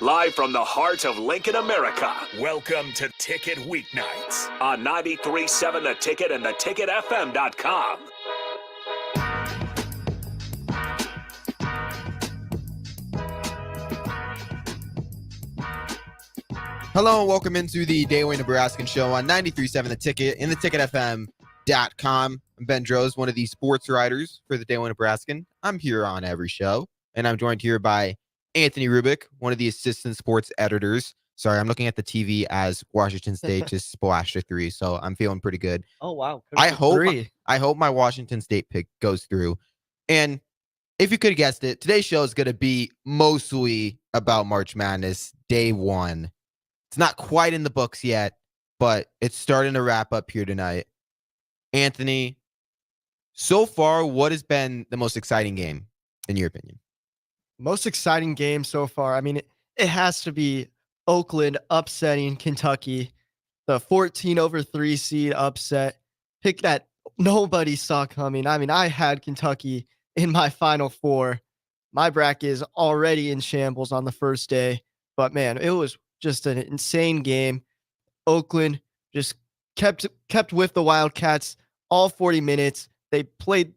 Live from the heart of Lincoln, America. Welcome to Ticket Weeknights On 93.7 The Ticket and theticketfm.com. Hello and welcome into the Daily Nebraskan show on 93.7 The Ticket and theticketfm.com. I'm Ben Droz, one of the sports writers for the Daily Nebraskan. I'm here on every show, and I'm joined here by Anthony Rubik, one of the assistant sports editors. Sorry, I'm looking at the TV as Washington State just splashed a 3, so I'm feeling pretty good. Oh, wow. I hope my Washington State pick goes through. And if you could have guessed it, today's show is going to be mostly about March Madness Day 1. It's not quite in the books yet, but it's starting to wrap up here tonight. Anthony, so far, what has been the most exciting game, in your opinion? Most exciting game so far. I mean, it has to be Oakland upsetting Kentucky, the 14-3 seed upset. Pick that nobody saw coming. I mean, I had Kentucky in my Final Four. My bracket is already in shambles on the first day, but man, it was just an insane game. Oakland just kept with the Wildcats all 40 minutes. They played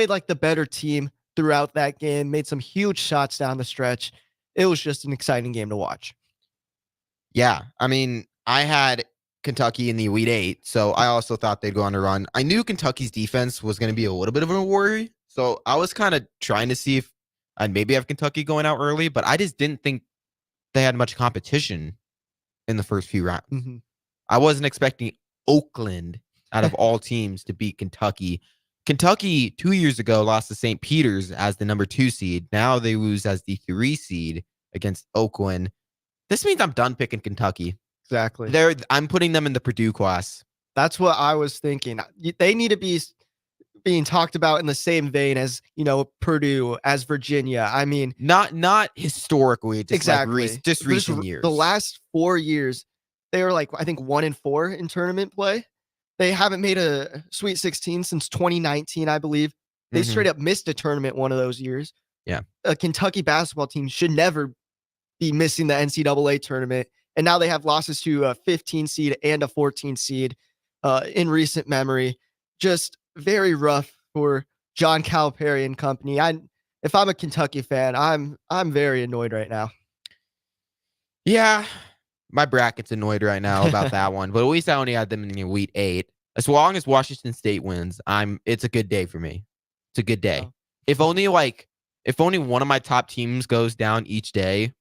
like the better team throughout that game, made some huge shots down the stretch. It was just an exciting game to watch. Yeah, I mean, I had Kentucky in the Elite Eight, so I also thought they'd go on a run. I knew Kentucky's defense was going to be a little bit of a worry, so I was kind of trying to see if I'd maybe have Kentucky going out early, but I just didn't think they had much competition in the first few rounds. Mm-hmm. I wasn't expecting Oakland out of all teams to beat Kentucky. Kentucky 2 years ago lost to St. Peter's as the number 2 seed. Now they lose as the 3 seed against Oakland. This means I'm done picking Kentucky. Exactly. I'm putting them in the Purdue class. That's what I was thinking. They need to be being talked about in the same vein as, Purdue, as Virginia. I mean, not historically, just exactly. Like just recent years. The last 4 years, they were like, I think 1-4 in tournament play. They haven't made a Sweet 16 since 2019, I believe. They straight up missed a tournament one of those years. Yeah. A Kentucky basketball team should never be missing the NCAA tournament. And now they have losses to a 15 seed and a 14 seed in recent memory. Just very rough for John Calipari and company. If I'm a Kentucky fan, I'm very annoyed right now. Yeah. My bracket's annoyed right now about that one, but at least I only had them in the Elite 8. As long as Washington State wins, it's a good day for me. It's a good day. Oh. If only one of my top teams goes down each day,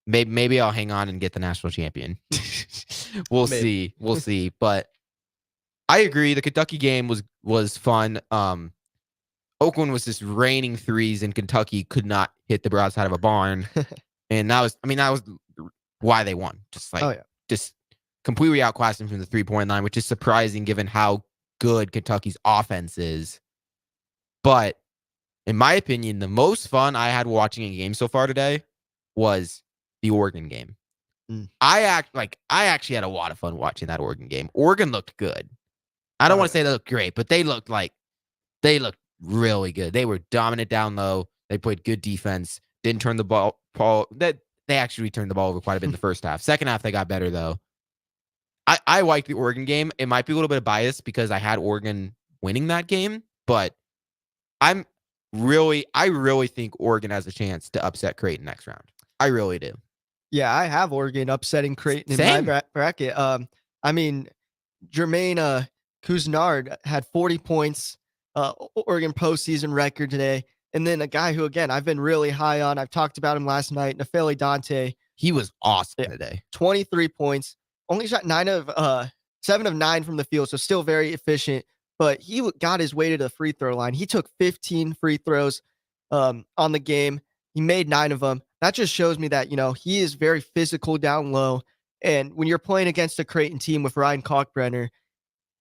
maybe I'll hang on and get the national champion. We'll see. But I agree. The Kentucky game was fun. Oakland was just raining threes, and Kentucky could not hit the broadside of a barn. And that was why they won. Just completely outclassed them from the 3-point line, which is surprising given how good Kentucky's offense is. But in my opinion, the most fun I had watching a game so far today was the Oregon game. I actually had a lot of fun watching that Oregon game. Oregon looked good. I don't want to say they looked great, but they looked really good. They were dominant down low. They played good defense. Didn't turn the ball. They actually turned the ball over quite a bit in the first half. Second half, they got better though. I liked the Oregon game. It might be a little bit of bias because I had Oregon winning that game, but I really think Oregon has a chance to upset Creighton next round. I really do. Yeah, I have Oregon upsetting Creighton in my bracket. I mean, Jermaine Cousinard had 40 points, Oregon postseason record today. And then a guy who, again, I've been really high on. I've talked about him last night, Nafeli Dante. He was awesome today. 23 points. Only shot 7 of 9 from the field, so still very efficient. But he got his way to the free throw line. He took 15 free throws on the game. He made 9 of them. That just shows me that, he is very physical down low. And when you're playing against a Creighton team with Ryan Kalkbrenner,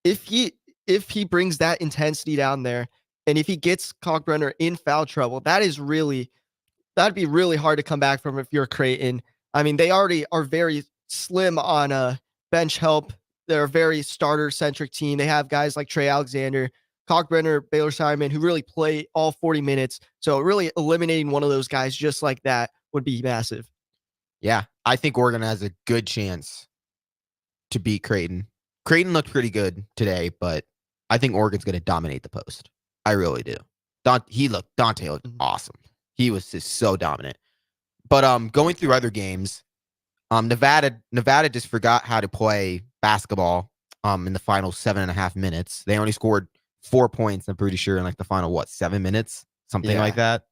if he brings that intensity down there, and if he gets Kalkbrenner in foul trouble, that'd be really hard to come back from if you're Creighton. I mean, they already are very slim on bench help. They're a very starter-centric team. They have guys like Trey Alexander, Kalkbrenner, Baylor Simon, who really play all 40 minutes. So really eliminating one of those guys just like that would be massive. Yeah, I think Oregon has a good chance to beat Creighton. Creighton looked pretty good today, but I think Oregon's going to dominate the post. I really do. Dante looked awesome. He was just so dominant. But going through other games, Nevada just forgot how to play basketball in the final 7.5 minutes. They only scored 4 points, I'm pretty sure, in like the final 7 minutes, something like that.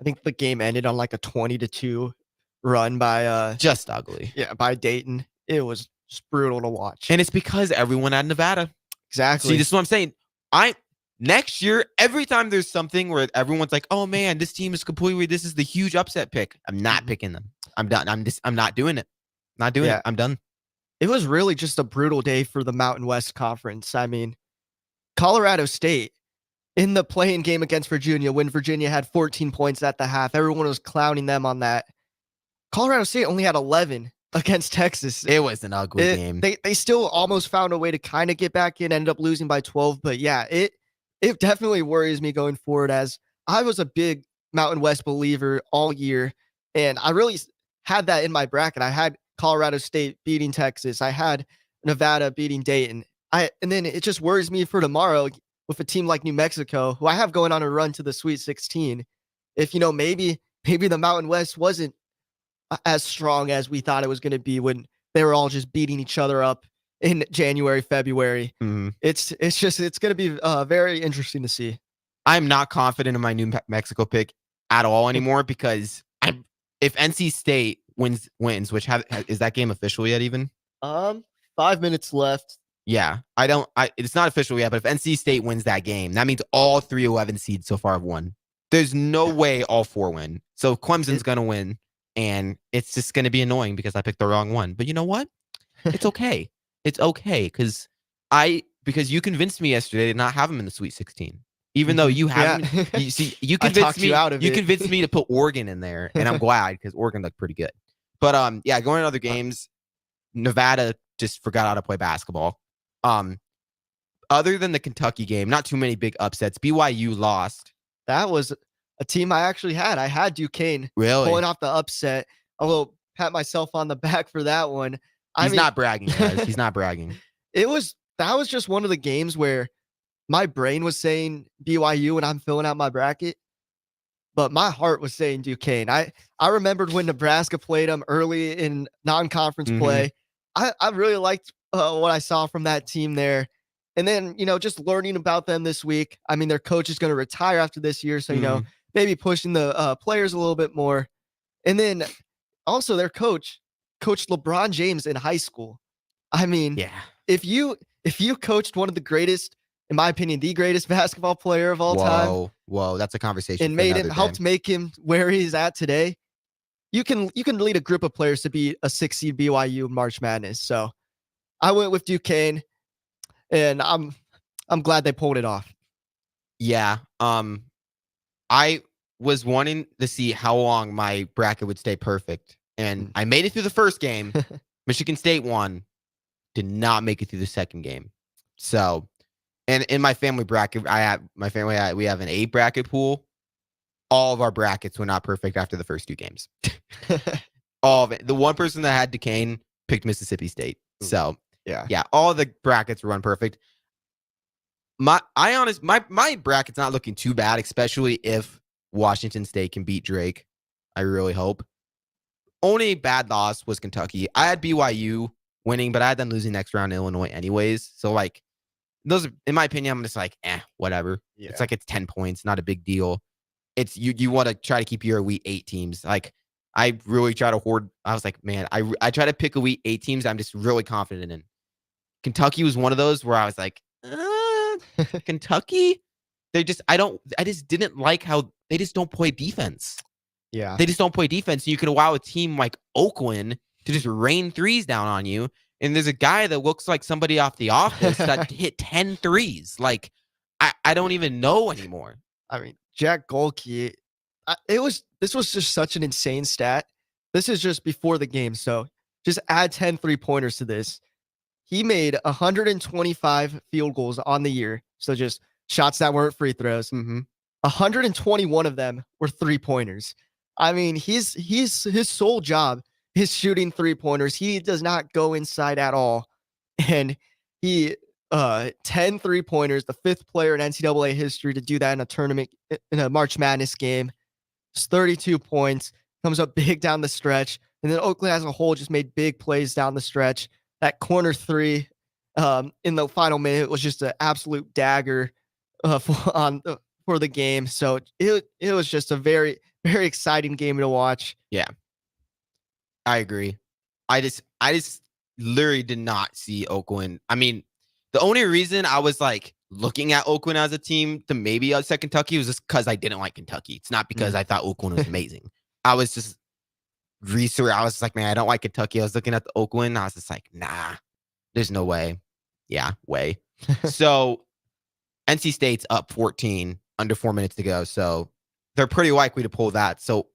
I think the game ended on like a 20-2 run by just ugly. Yeah, by Dayton. It was just brutal to watch. And it's because everyone had Nevada. Exactly. See, this is what I'm saying. Next year, every time there's something where everyone's like, "Oh man, this team is completely. This is the huge upset pick." I'm not picking them. I'm done. I'm not doing it. Not doing it. I'm done. It was really just a brutal day for the Mountain West Conference. I mean, Colorado State in the playing game against Virginia, when Virginia had 14 points at the half, everyone was clowning them on that. Colorado State only had 11 against Texas. It was an ugly game. They still almost found a way to kind of get back in, ended up losing by 12. But yeah, it definitely worries me going forward, as I was a big Mountain West believer all year. And I really had that in my bracket. I had Colorado State beating Texas. I had Nevada beating Dayton. And then it just worries me for tomorrow with a team like New Mexico, who I have going on a run to the Sweet 16. If, maybe the Mountain West wasn't as strong as we thought it was going to be when they were all just beating each other up in January, February. Mm-hmm. It's going to be very interesting to see. I'm not confident in my New Mexico pick at all anymore, because if NC State wins, which is that game official yet even? 5 minutes left. Yeah, it's not official yet, but if NC State wins that game, that means all 3 11 seeds so far have won. There's no way all 4 win. So Clemson's going to win, and it's just going to be annoying because I picked the wrong one. But you know what? It's okay. It's okay because you convinced me yesterday to not have them in the Sweet 16. Even though you haven't, you convinced me. You convinced me to put Oregon in there, and I'm glad because Oregon looked pretty good. But going to other games, Nevada just forgot how to play basketball. Other than the Kentucky game, not too many big upsets. BYU lost. That was a team I actually had. I had Duquesne pulling off the upset. I will pat myself on the back for that one. He's not bragging, guys. He's not bragging. That was just one of the games where my brain was saying BYU and I'm filling out my bracket, but my heart was saying Duquesne. I remembered when Nebraska played them early in non-conference play. I really liked what I saw from that team there. And then, just learning about them this week. I mean, their coach is going to retire after this year. So, maybe pushing the players a little bit more. And then also their coach coached LeBron James in high school. I mean, if you coached one of the greatest, in my opinion, the greatest basketball player of all time. Whoa, that's a conversation. And helped make him where he's at today. You can lead a group of players to be a 6 seed BYU March Madness. So I went with Duquesne, and I'm glad they pulled it off. Yeah. I was wanting to see how long my bracket would stay perfect, and I made it through the first game. Michigan State won. Did not make it through the second game. So, and in my family bracket, we have an 8 bracket pool. All of our brackets were not perfect after the first 2 games. All of it. The one person that had Duquesne picked Mississippi State. So yeah, all the brackets were unperfect. My bracket's not looking too bad, especially if Washington State can beat Drake. I really hope. Only bad loss was Kentucky. I had BYU winning, but I had them losing next round in Illinois anyways. So those, in my opinion, I'm just whatever. Yeah. It's 10 points, not a big deal. It's you want to try to keep your Elite 8 teams. I really try to hoard. I was like, man, I try to pick Elite 8 teams I'm just really confident in. Kentucky was one of those where I was like, Kentucky? I just didn't like how they just don't play defense. Yeah. They just don't play defense. You can allow a team like Oakland to just rain threes down on you. And there's a guy that looks like somebody off The Office that hit 10 threes. I don't even know anymore. I mean, Jack Golke, this was just such an insane stat. This is just before the game. So just add 10 3-pointers to this. He made 125 field goals on the year. So just shots that weren't free throws. 121 of them were 3-pointers. I mean, his sole job his shooting 3-pointers. He does not go inside at all. And he 10 3-pointers, the 5th player in NCAA history to do that in a tournament, in a March Madness game. It's 32 points, comes up big down the stretch. And then Oakland as a whole just made big plays down the stretch. That corner 3 in the final minute was just an absolute dagger for the game. So it was just a very, very exciting game to watch. Yeah, I agree. I just literally did not see Oakland. I mean, the only reason I was like looking at Oakland as a team to maybe upset Kentucky was just because I didn't like Kentucky. It's not because I thought Oakland was amazing. I was just research. I was like, man, I don't like Kentucky. I was looking at the Oakland. I was just like, nah, there's no way. Yeah, way. So NC State's up 14, under 4 minutes to go. So they're pretty likely to pull that. So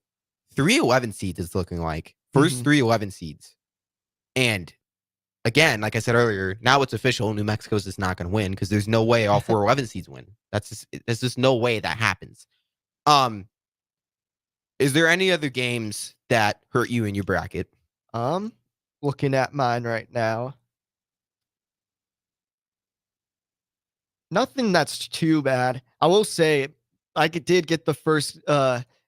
3-11 seeds is looking like first 3-11 seeds. And again, like I said earlier, now it's official. New Mexico's just not going to win because there's no way all 4 11 seeds win. There's just no way that happens. Is there any other games that hurt you in your bracket? Looking at mine right now. Nothing that's too bad. I will say I did get the first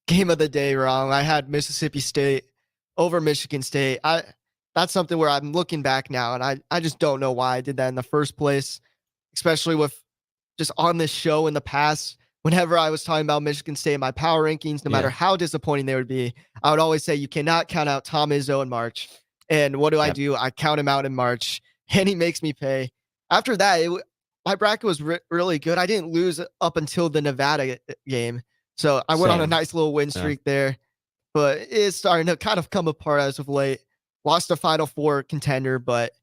game of the day wrong. I had Mississippi State over Michigan State. That's something where I'm looking back now, and I just don't know why I did that in the first place, especially with just on this show in the past. Whenever I was talking about Michigan State in my power rankings, no matter how disappointing they would be, I would always say you cannot count out Tom Izzo in March. And what do I do? I count him out in March, and he makes me pay. After that, my bracket was really good. I didn't lose up until the Nevada game. So I went on a nice little win streak there. But it's starting to kind of come apart as of late. Lost a Final Four contender, but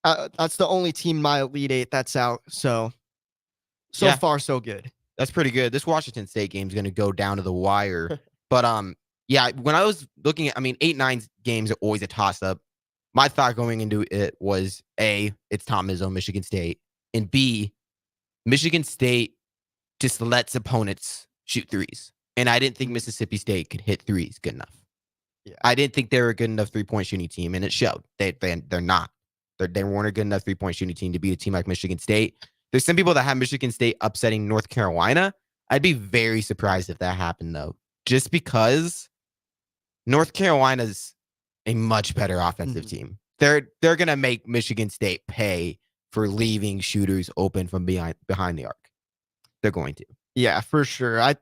that's the only team in my Elite Eight that's out. So far, so good. That's pretty good. This Washington State game is going to go down to the wire. But yeah, when I was looking at, 8-9 games are always a toss-up. My thought going into it was A, it's Tom Izzo, Michigan State, and B, Michigan State just lets opponents shoot threes. And I didn't think Mississippi State could hit threes good enough. Yeah. I didn't think they were a good enough 3-point shooting team, and it showed. They're not. They weren't a good enough 3-point shooting team to beat a team like Michigan State. There's some people that have Michigan State upsetting North Carolina. I'd be very surprised if that happened, though, just because North Carolina's a much better offensive team. They're going to make Michigan State pay for leaving shooters open from behind the arc. They're going to. Yeah, for sure. I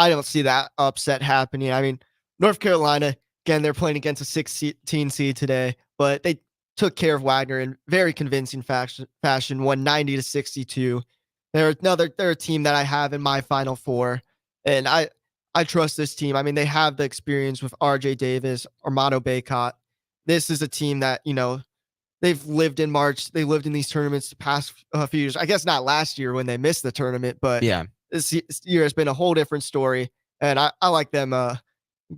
don't see that upset happening. North Carolina, again, they're playing against a 16 seed today, but they took care of Wagner in very convincing fashion, won 90-62. They're a team that I have in my Final Four, and I trust this team. They have the experience with RJ Davis, Armando Bacot. This is a team that, they've lived in March. They lived in these tournaments the past few years. I guess not last year when they missed the tournament, but this year has been a whole different story, and I like them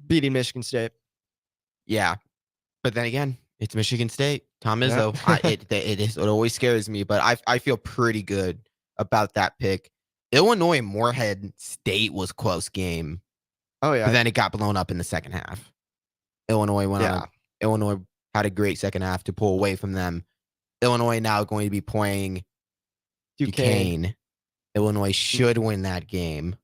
beating Michigan State. Yeah, but then again, it's Michigan State. Tom Izzo. It always scares me, but I feel pretty good about that pick. Illinois Moorhead State was close game. Oh yeah. But then it got blown up in the second half. Illinois had a great second half to pull away from them. Illinois now going to be playing Duquesne. Illinois should win that game.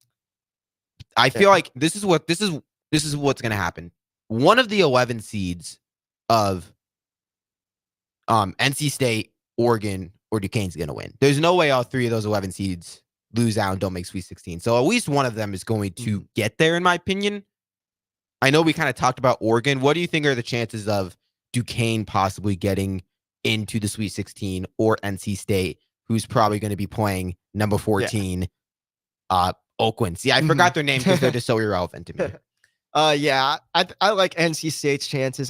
I feel like this is what's going to happen. One of the 11 seeds of NC State, Oregon, or Duquesne's going to win. There's no way all 3 of those 11 seeds lose out and don't make Sweet 16. So at least one of them is going to get there, in my opinion. I know we kind of talked about Oregon. What do you think are the chances of Duquesne possibly getting into the Sweet 16 or NC State, who's probably going to be playing number 14, Oakland? See, I forgot their name because they're just so irrelevant to me. I like NC State's chances.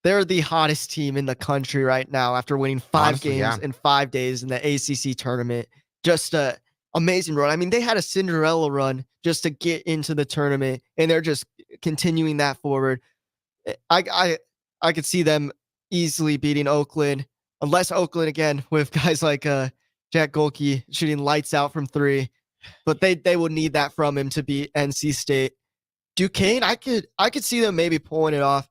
They're the hottest team in the country right now after winning 5 games in 5 days in the ACC tournament. Just a amazing run. They had a Cinderella run just to get into the tournament, and they're just continuing that forward. I could see them easily beating Oakland, unless Oakland, again, with guys like Jack Golke shooting lights out from 3, but they would need that from him to beat NC State. Duquesne, I could see them maybe pulling it off.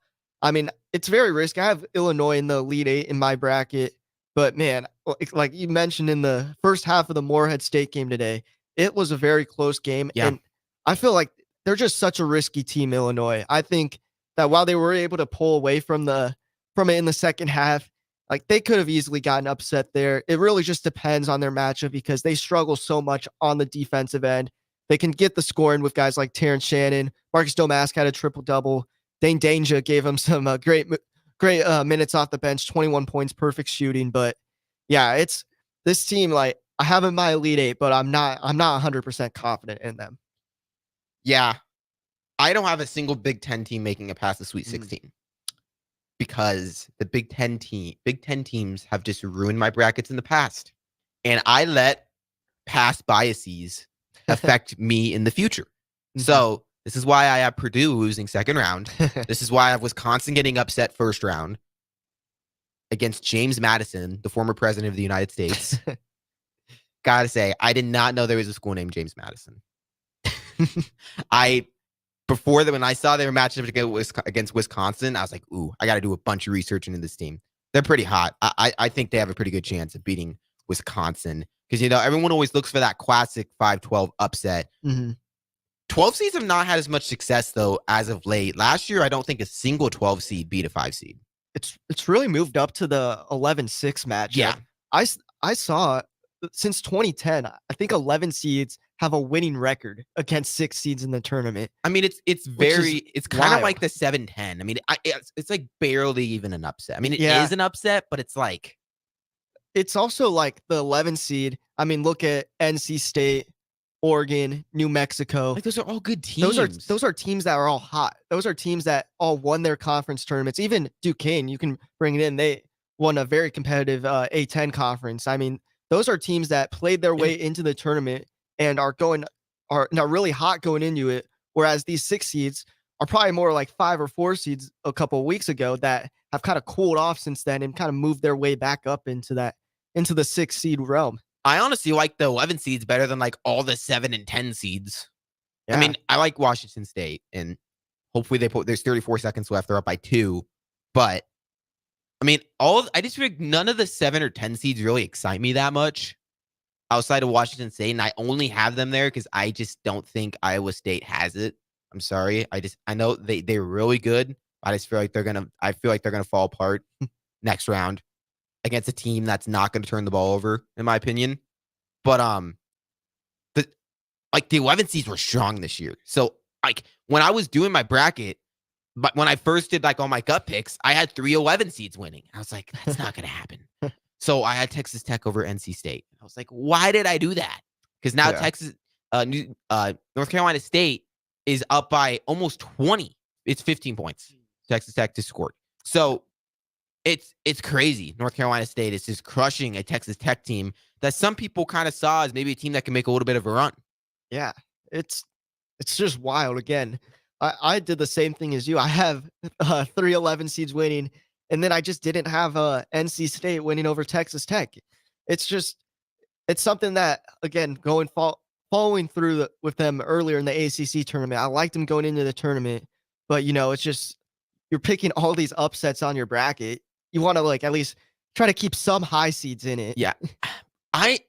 it's very risky. I have Illinois in the Elite Eight in my bracket, but man, like you mentioned in the first half of the Morehead State game today, it was a very close game, Yeah. and I feel like they're just such a risky team, Illinois. I think that while they were able to pull away from it in the second half, like they could have easily gotten upset there. It really just depends on their matchup because they struggle so much on the defensive end. They can get the scoring with guys like Terrence Shannon. Marcus Domask had a triple-double. Dane Danger gave him some great minutes off the bench, 21 points, perfect shooting. But yeah, it's this team. Like I have in my Elite Eight, but I'm not 100% confident in them. Yeah. I don't have a single Big Ten team making it past the Sweet 16 because the Big Ten teams have just ruined my brackets in the past. And I let past biases affect me in the future. So this is why I have Purdue losing second round. This is why I have Wisconsin getting upset first round against James Madison, the former president of the United States. Gotta say, I did not know there was a school named James Madison. When I saw their matchup against Wisconsin, I was like, ooh, I got to do a bunch of research into this team. They're pretty hot. I think they have a pretty good chance of beating Wisconsin because, everyone always looks for that classic 5-12 upset. 12 seeds have not had as much success, though, as of late. Last year, I don't think a single 12 seed beat a 5 seed. It's really moved up to the 11-6 matchup. Yeah. I saw since 2010, I think 11 seeds have a winning record against 6 seeds in the tournament. I mean, it's kind of like the 7-10. I mean, it's like barely even an upset. I mean, it is an upset, but it's like it's also like the 11 seed. I mean, look at NC State, Oregon, New Mexico. Like those are all good teams. Those are teams that are all hot. Those are teams that all won their conference tournaments. Even Duquesne, you can bring it in. They won a very competitive A10 conference. I mean, those are teams that played their way into the tournament and are now really hot going into it. Whereas these 6 seeds are probably more like 5 or 4 seeds a couple of weeks ago that have kind of cooled off since then and kind of moved their way back up into the 6 seed realm. I honestly like the 11 seeds better than like all the 7 and 10 seeds. Yeah. I mean, I like Washington State, and hopefully there's 34 seconds left. They're up by 2, but I mean, I just feel like none of the 7 or 10 seeds really excite me that much outside of Washington State, and I only have them there because I just don't think Iowa State has it. I'm sorry. I know they're really good. I just feel like they're gonna fall apart next round against a team that's not going to turn the ball over, in my opinion. But the 11 seeds were strong this year. So like when I was doing my bracket, but when I first did like all my gut picks, I had 3 11 seeds winning. I was like, that's not going to happen. So I had Texas Tech over NC State. I was like, why did I do that? Because now North Carolina State is up by almost 20. It's 15 points. Texas Tech just scored. So it's crazy. North Carolina State is just crushing a Texas Tech team that some people kind of saw as maybe a team that can make a little bit of a run. Yeah, it's just wild. Again, I did the same thing as you. I have 3 11 seeds winning, and then I just didn't have NC State winning over Texas Tech. It's something that, again, following through with them earlier in the ACC tournament, I liked them going into the tournament, but it's just you're picking all these upsets on your bracket. You want to like at least try to keep some high seeds in it. Yeah, I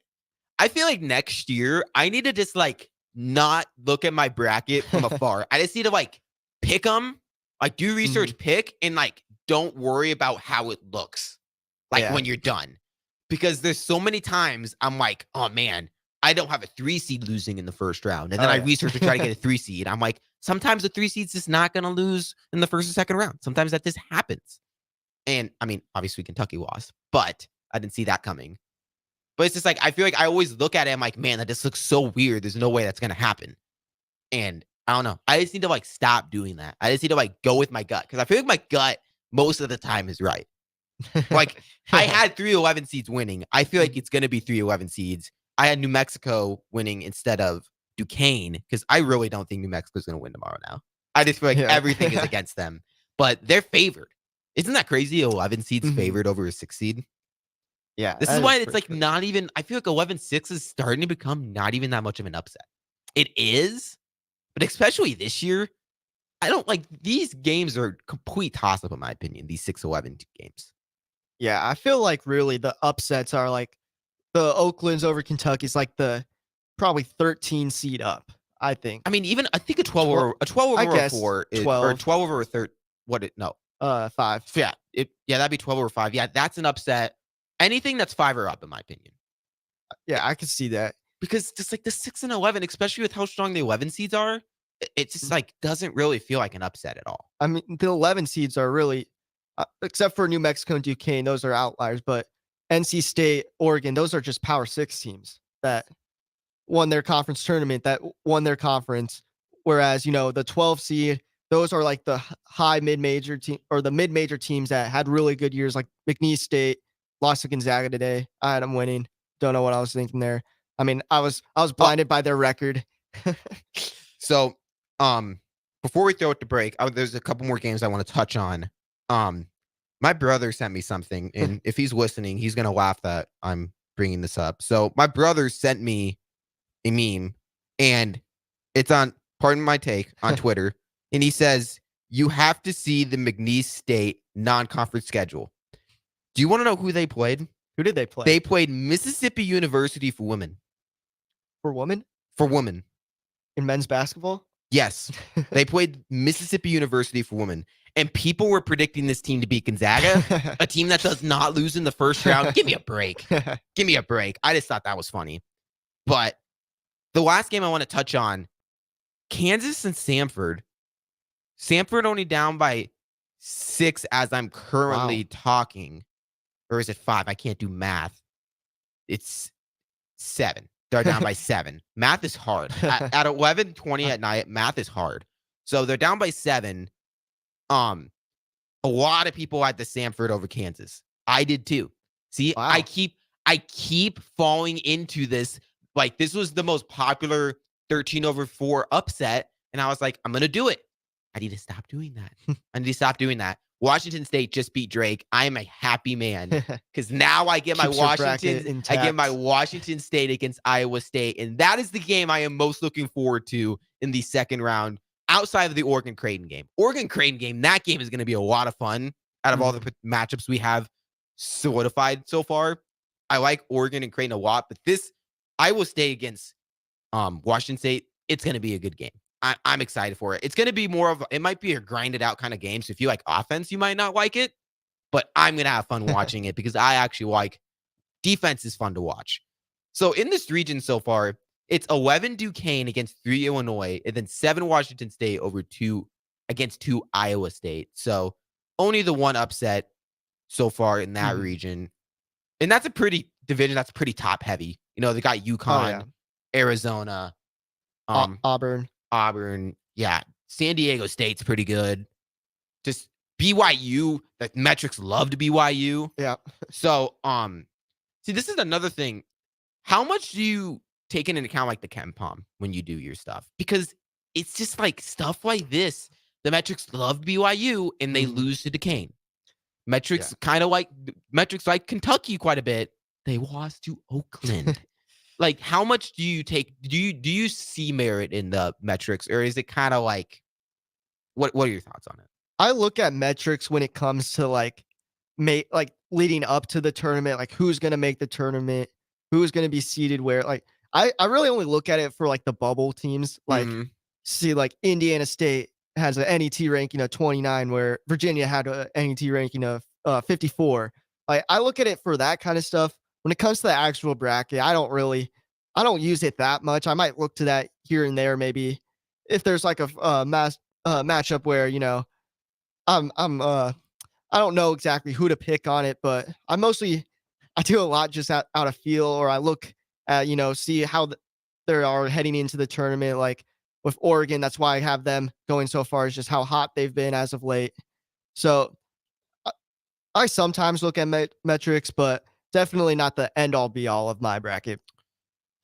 feel like next year I need to just like not look at my bracket from afar. I just need to like pick them, like do research, pick, and like don't worry about how it looks like when you're done. Because there's so many times I'm like, oh man, I don't have a 3 seed losing in the first round. And then I research to try to get a 3 seed. I'm like, sometimes the 3 seed's just not going to lose in the first or second round. Sometimes that just happens. And I mean, obviously Kentucky lost, but I didn't see that coming. But it's just like, I feel like I always look at it. I'm like, man, that just looks so weird. There's no way that's going to happen. And I don't know. I just need to like stop doing that. I just need to like go with my gut. Cause I feel like my gut most of the time is right. Like I had 3 11 seeds winning. I feel like it's going to be 3 11 seeds. I had New Mexico winning instead of Duquesne because I really don't think New Mexico's going to win tomorrow now. I just feel like everything is against them. But they're favored. Isn't that crazy? 11 seeds favored over a 6 seed. Yeah. This is why it's like not even, I feel like 11-6 is starting to become not even that much of an upset. It is, but especially this year, I don't like these games are complete toss up in my opinion. These 6-11 games. Yeah, I feel like really the upsets are like the Oakland's over Kentucky's like the probably 13 seed up. I think. I mean, even I think a 12 Twel- over a 12 I over a guess 4 is, or 12. 12 over a third. What it no. 5. Yeah, that'd be 12 over 5. Yeah, that's an upset. Anything that's 5 or up, in my opinion. Yeah, I could see that. Because just like the 6 and 11, especially with how strong the 11 seeds are, it just like doesn't really feel like an upset at all. I mean, the 11 seeds are really, except for New Mexico and Duquesne, those are outliers. But NC State, Oregon, those are just Power 6 teams that won their conference tournament, that won their conference. Whereas, the 12 seed, those are like the high mid-major team or the mid-major teams that had really good years, like McNeese State lost to Gonzaga today. I had them winning. Don't know what I was thinking there. I mean, I was blinded by their record. So, before we throw it to break, there's a couple more games I want to touch on. My brother sent me something, and if he's listening, he's gonna laugh that I'm bringing this up. So, my brother sent me a meme, and it's on, pardon my take, on Twitter, and he says, "You have to see the McNeese State non-conference schedule." Do you want to know who they played? Who did they play? They played Mississippi University for women. For women For women. in men's basketball? Yes. They played Mississippi University for women. And people were predicting this team to beat Gonzaga, a team that does not lose in the first round. Give me a break. Give me a break. I just thought that was funny. But the last game I want to touch on, Kansas and Samford. Samford only down by 6 as I'm currently talking. Or is it 5? I can't do math. It's 7. They're down by 7. Math is hard. At 11:20 at night, math is hard. So they're down by 7. A lot of people had the Samford over Kansas. I did too. See, Wow. I keep falling into this. Like, this was the most popular 13 over 4 upset. And I was like, I'm going to do it. I need to stop doing that. I need to stop doing that. Washington State just beat Drake. I am a happy man because now I get my Keeps your bracket Washington. I get my intact. Washington State against Iowa State, and that is the game I am most looking forward to in the second round. Outside of the Oregon Creighton game, that game is going to be a lot of fun. Out of all the matchups we have solidified so far, I like Oregon and Creighton a lot, but this Iowa State against Washington State, it's going to be a good game. I'm excited for it. It's going to be it might be a grinded out kind of game. So if you like offense, you might not like it, but I'm going to have fun watching it because I actually like defense is fun to watch. So in this region so far, it's 11 Duquesne against 3 Illinois, and then 7 Washington State over 2 against 2 Iowa State. So only the one upset so far in that region. And that's a pretty division. That's pretty top heavy. They got UConn, Arizona, Auburn. Yeah. San Diego State's pretty good. Just BYU, the metrics loved BYU. Yeah. So, see, this is another thing. How much do you take into account like the KenPom when you do your stuff? Because it's just like stuff like this. The metrics love BYU and they lose to Duquesne. Metrics like Kentucky quite a bit. They lost to Oakland. Like, how much do you take? Do you see merit in the metrics, or is it kind of like, what are your thoughts on it? I look at metrics when it comes to like leading up to the tournament, like who's gonna make the tournament, who's gonna be seeded where. Like, I really only look at it for like the bubble teams. Like, see, like Indiana State has an NET ranking of 29, where Virginia had an NET ranking of 54. Like, I look at it for that kind of stuff. When it comes to the actual bracket, I don't use it that much. I might look to that here and there, maybe if there's like a matchup where I don't know exactly who to pick on it, but I do a lot just out of feel, or I look at see how they are heading into the tournament. Like with Oregon, that's why I have them going so far, is just how hot they've been as of late. So I sometimes look at metrics, but definitely not the end all be all of my bracket.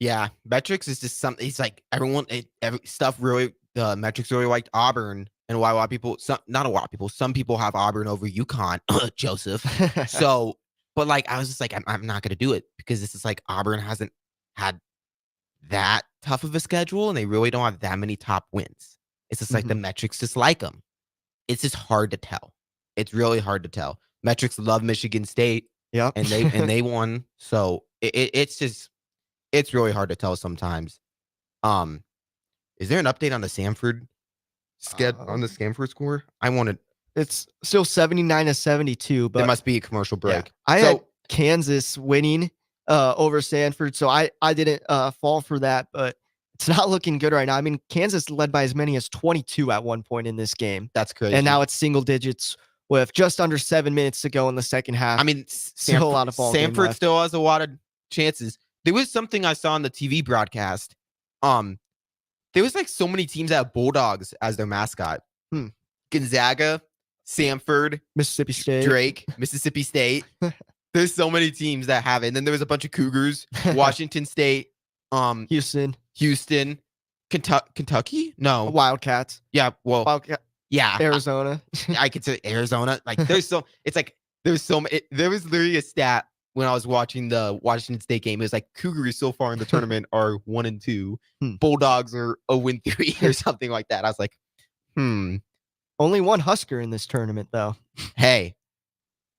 Yeah, metrics is just something. It's like the metrics really liked Auburn, and why a lot of people, not a lot of people, some people have Auburn over UConn, Joseph. So, but like, I was just like, I'm not going to do it because this is like Auburn hasn't had that tough of a schedule, and they really don't have that many top wins. It's just like the metrics just like them. It's just hard to tell. It's really hard to tell. Metrics love Michigan State. Yep. And they won. So it's really hard to tell sometimes. Is there an update on the Samford score? It's still 79-72, but it must be a commercial break. Yeah, I had Kansas winning over Sanford, so I didn't fall for that, but it's not looking good right now. I mean, Kansas led by as many as 22 at one point in this game. That's crazy. And now it's single digits with just under 7 minutes to go in the second half. I mean, still a lot of ball game Samford left. still has a lot of chances. There was something I saw on the TV broadcast. There was like so many teams that have Bulldogs as their mascot. Gonzaga, Samford, Mississippi State, Drake, Mississippi State. There's so many teams that have it. And then there was a bunch of Cougars, Washington State, Houston, Kentucky? No. Wildcats. Yeah, well, yeah. Arizona. I could say Arizona. Like there was literally a stat when I was watching the Washington State game. It was like Cougars so far in the tournament are 1-2. Bulldogs are 0-3 or something like that. I was like, Only one Husker in this tournament, though. Hey,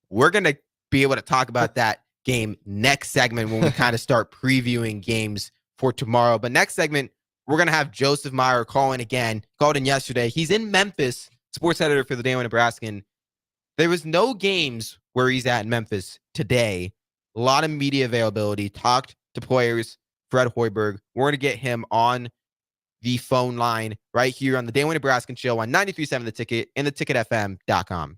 we're going to be able to talk about that game next segment when we kind of start previewing games for tomorrow. But next segment, we're going to have Joseph Meyer call in again. Called in yesterday. He's in Memphis, sports editor for the Daily Nebraskan. There was no games where he's at in Memphis today. A lot of media availability. Talked to players. Fred Hoiberg. We're going to get him on the phone line right here on the Daily Nebraskan show on 93.7 The Ticket and theticketfm.com.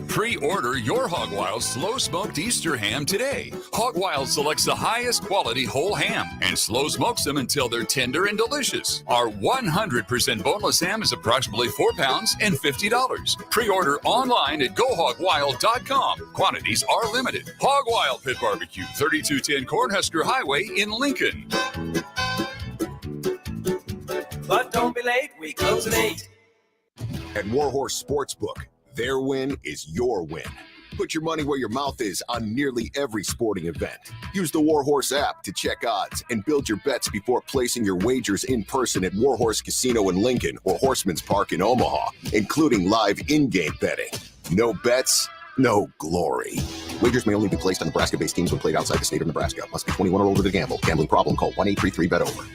Pre-order your Hog Wild slow-smoked Easter ham today. Hog Wild selects the highest quality whole ham and slow smokes them until they're tender and delicious. Our 100% boneless ham is approximately 4 pounds and $50. Pre-order online at GoHogWild.com. Quantities are limited. Hog Wild Pit Barbecue, 3210 Cornhusker Highway in Lincoln. But don't be late, we close at 8. At Warhorse Sportsbook, their win is your win. Put your money where your mouth is on nearly every sporting event. Use the Warhorse app to check odds and build your bets before placing your wagers in person at Warhorse Casino in Lincoln or Horseman's Park in Omaha, including live in-game betting. No bets, no glory. Wagers may only be placed on Nebraska-based teams when played outside the state of Nebraska. Must be 21 or older to gamble. Gambling problem? Call 1-833-BET-OVER.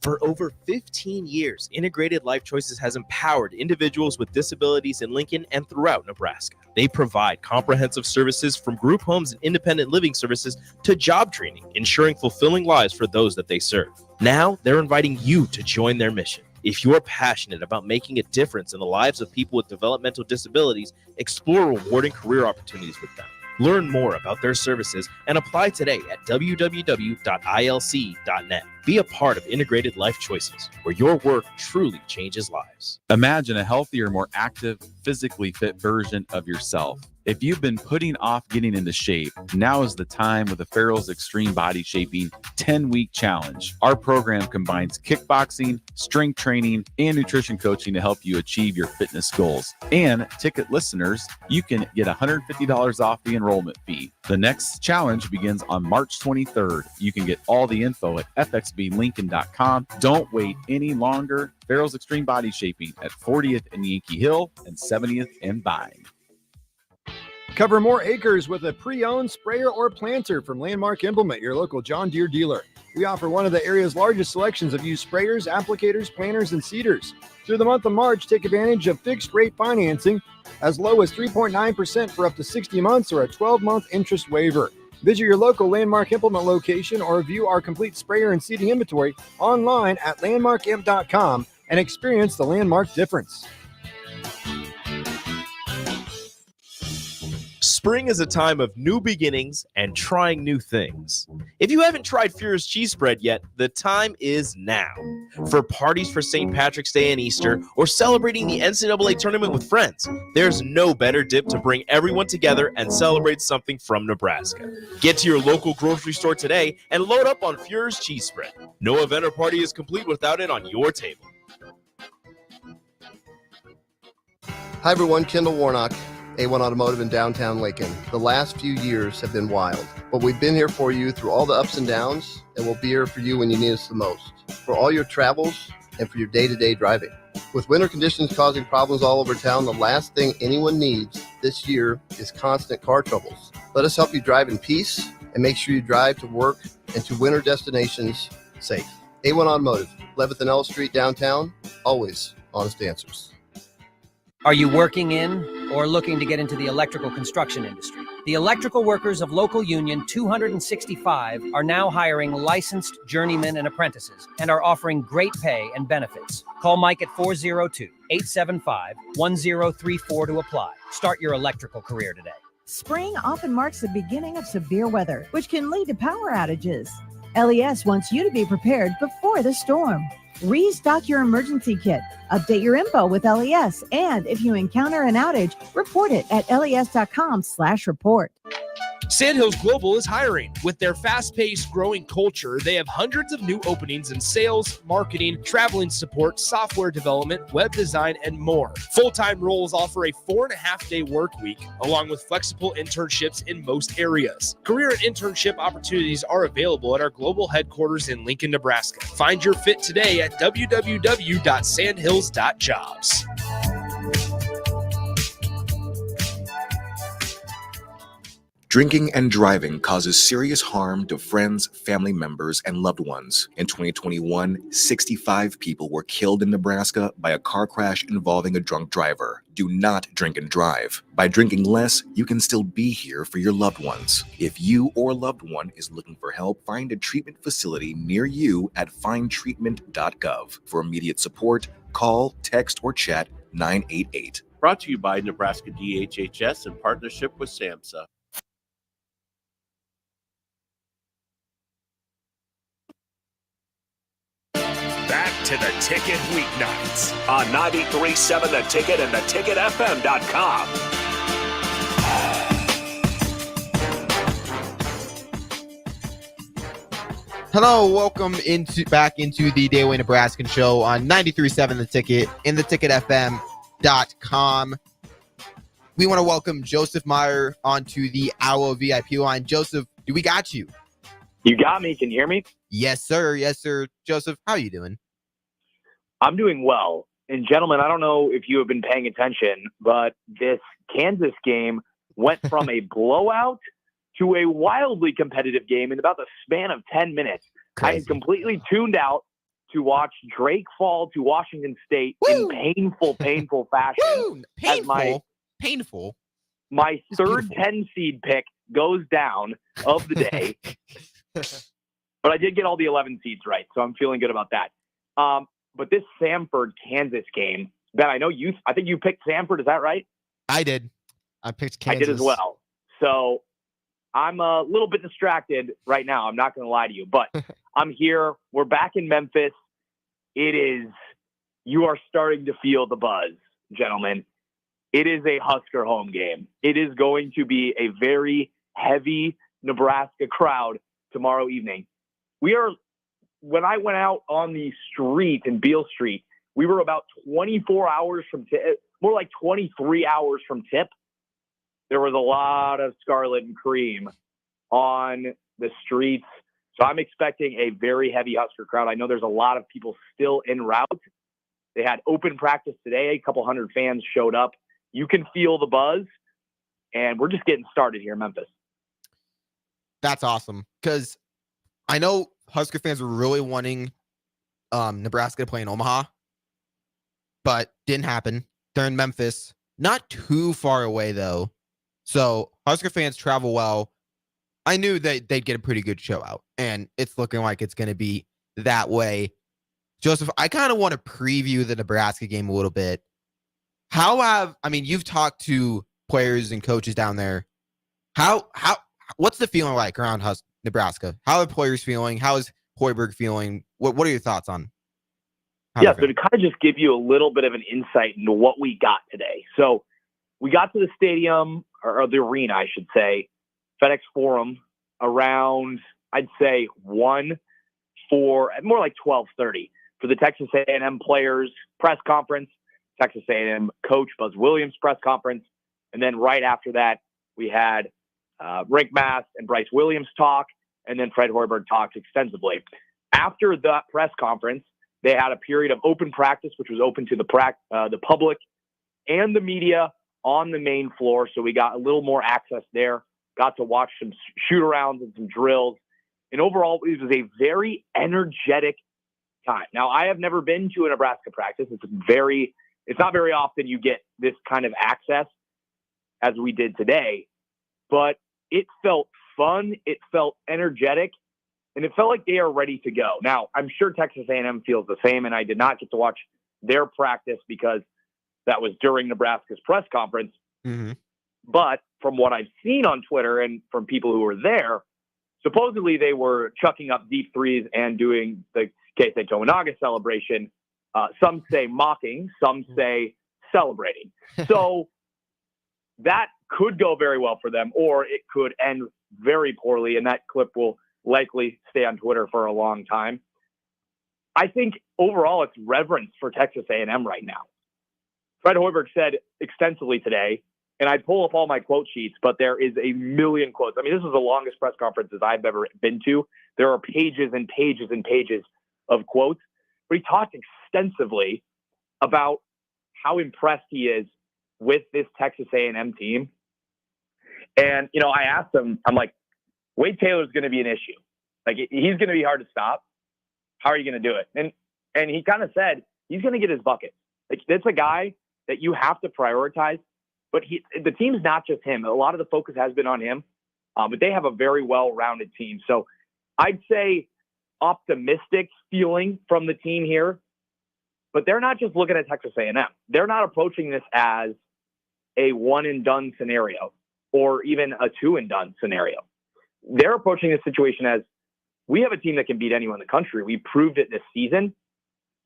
For over 15 years, Integrated Life Choices has empowered individuals with disabilities in Lincoln and throughout Nebraska. They provide comprehensive services from group homes and independent living services to job training, ensuring fulfilling lives for those that they serve. Now, they're inviting you to join their mission. If you're passionate about making a difference in the lives of people with developmental disabilities, explore rewarding career opportunities with them. Learn more about their services and apply today at www.ilc.net. Be a part of Integrated Life Choices, where your work truly changes lives. Imagine a healthier, more active, physically fit version of yourself. If you've been putting off getting into shape, now is the time with the Farrell's Extreme Body Shaping 10-week challenge. Our program combines kickboxing, strength training, and nutrition coaching to help you achieve your fitness goals. And ticket listeners, you can get $150 off the enrollment fee. The next challenge begins on March 23rd. You can get all the info at fxblincoln.com. Don't wait any longer. Farrell's Extreme Body Shaping at 40th and Yankee Hill and 70th and Vine. Cover more acres with a pre-owned sprayer or planter from Landmark Implement, your local John Deere dealer. We offer one of the area's largest selections of used sprayers, applicators, planters, and seeders. Through the month of March, take advantage of fixed-rate financing as low as 3.9% for up to 60 months or a 12-month interest waiver. Visit your local Landmark Implement location or view our complete sprayer and seeding inventory online at landmarkimp.com and experience the Landmark difference. Spring is a time of new beginnings and trying new things. If you haven't tried Fuhrer's cheese spread yet, the time is now. For parties for St. Patrick's Day and Easter, or celebrating the NCAA tournament with friends, there's no better dip to bring everyone together and celebrate something from Nebraska. Get to your local grocery store today and load up on Fuhrer's cheese spread. No event or party is complete without it on your table. Hi everyone, Kendall Warnock, A1 Automotive in downtown Lincoln. The last few years have been wild. But we've been here for you through all the ups and downs, and we'll be here for you when you need us the most, for all your travels and for your day-to-day driving. With winter conditions causing problems all over town, the last thing anyone needs this year is constant car troubles. Let us help you drive in peace and make sure you drive to work and to winter destinations safe. A1 Automotive, 11th and L Street downtown, always honest answers. Are you working in or looking to get into the electrical construction industry? The electrical workers of Local Union 265 are now hiring licensed journeymen and apprentices and are offering great pay and benefits. Call Mike at 402-875-1034 to apply. Start your electrical career today. Spring often marks the beginning of severe weather, which can lead to power outages. LES wants you to be prepared before the storm. Restock your emergency kit, update your info with LES, and if you encounter an outage, report it at les.com/report. Sandhills Global is hiring. With their fast-paced, growing culture, they have hundreds of new openings in sales, marketing, traveling support, software development, web design, and more. Full-time roles offer a 4.5-day work week, along with flexible internships in most areas. Career and internship opportunities are available at our global headquarters in Lincoln, Nebraska. Find your fit today at www.sandhills.jobs. Drinking and driving causes serious harm to friends, family members, and loved ones. In 2021, 65 people were killed in Nebraska by a car crash involving a drunk driver. Do not drink and drive. By drinking less, you can still be here for your loved ones. If you or loved one is looking for help, find a treatment facility near you at findtreatment.gov. For immediate support, call, text, or chat 988. Brought to you by Nebraska DHHS in partnership with SAMHSA. Back to the Ticket weeknights on 93.7 The Ticket and theticketfm.com. Hello, welcome back into the Daily Nebraskan show on 93.7 The Ticket and theticketfm.com. We want to welcome Joseph Meyer onto the Owl VIP line. Joseph, we got you? You got me. Can you hear me? Yes, sir. Yes, sir. Joseph, how are you doing? I'm doing well. And gentlemen, I don't know if you have been paying attention, but this Kansas game went from a blowout to a wildly competitive game in about the span of 10 minutes. Crazy. I had completely tuned out to watch Drake fall to Washington State in painful fashion. Painful. My third 10 seed pick goes down of the day. But I did get all the 11 seeds right, so I'm feeling good about that. But this Samford-Kansas game, Ben, I think you picked Samford, is that right? I did. I picked Kansas. I did as well. So I'm a little bit distracted right now. I'm not going to lie to you, but I'm here. We're back in Memphis. You are starting to feel the buzz, gentlemen. It is a Husker home game. It is going to be a very heavy Nebraska crowd tomorrow evening. When I went out on the street in Beale Street, we were about 24 hours from tip, more like 23 hours from tip. There was a lot of scarlet and cream on the streets. So I'm expecting a very heavy Husker crowd. I know there's a lot of people still en route. They had open practice today. A couple hundred fans showed up. You can feel the buzz, and we're just getting started here in Memphis. That's awesome, because I know Husker fans were really wanting Nebraska to play in Omaha, but didn't happen. They're in Memphis, not too far away, though. So Husker fans travel well. I knew that they'd get a pretty good show out, and it's looking like it's going to be that way. Joseph, I kind of want to preview the Nebraska game a little bit. You've talked to players and coaches down there. What's the feeling like around Nebraska? How are players feeling? How is Hoiberg feeling? What are your thoughts on? So to kind of just give you a little bit of an insight into what we got today. So we got to the stadium, or the arena, I should say, FedEx Forum, around, I'd say, 1 for more like 12:30 for the Texas A&M players press conference, Texas A&M coach Buzz Williams press conference, and then right after that we had Rick Mass and Bryce Williams talk, and then Fred Hoiberg talks extensively. After that press conference, they had a period of open practice, which was open to the public and the media on the main floor. So we got a little more access there, got to watch some shoot-arounds and some drills. And overall, it was a very energetic time. Now, I have never been to a Nebraska practice. It's not very often you get this kind of access as we did today, but it felt fun. It felt energetic, and it felt like they are ready to go. Now, I'm sure Texas A&M feels the same, and I did not get to watch their practice because that was during Nebraska's press conference. Mm-hmm. But from what I've seen on Twitter and from people who were there, supposedly they were chucking up deep threes and doing the Keisei Tominaga celebration. Some say mocking, some say celebrating. So that could go very well for them, or it could end very poorly, and that clip will likely stay on Twitter for a long time. I think overall it's reverence for Texas A&M right now. Fred Hoiberg said extensively today, and I pull up all my quote sheets, but there is a million quotes. I mean, this is the longest press conference I've ever been to. There are pages and pages and pages of quotes, but he talked extensively about how impressed he is with this Texas A&M team. And, I asked him, I'm like, Wade Taylor's going to be an issue. Like, he's going to be hard to stop. How are you going to do it? And he kind of said, he's going to get his buckets. Like, that's a guy that you have to prioritize, but the team's not just him. A lot of the focus has been on him, but they have a very well-rounded team. So I'd say optimistic feeling from the team here, but they're not just looking at Texas A&M. They're not approaching this as a one-and-done scenario or even a two-and-done scenario. They're approaching this situation as, we have a team that can beat anyone in the country. We proved it this season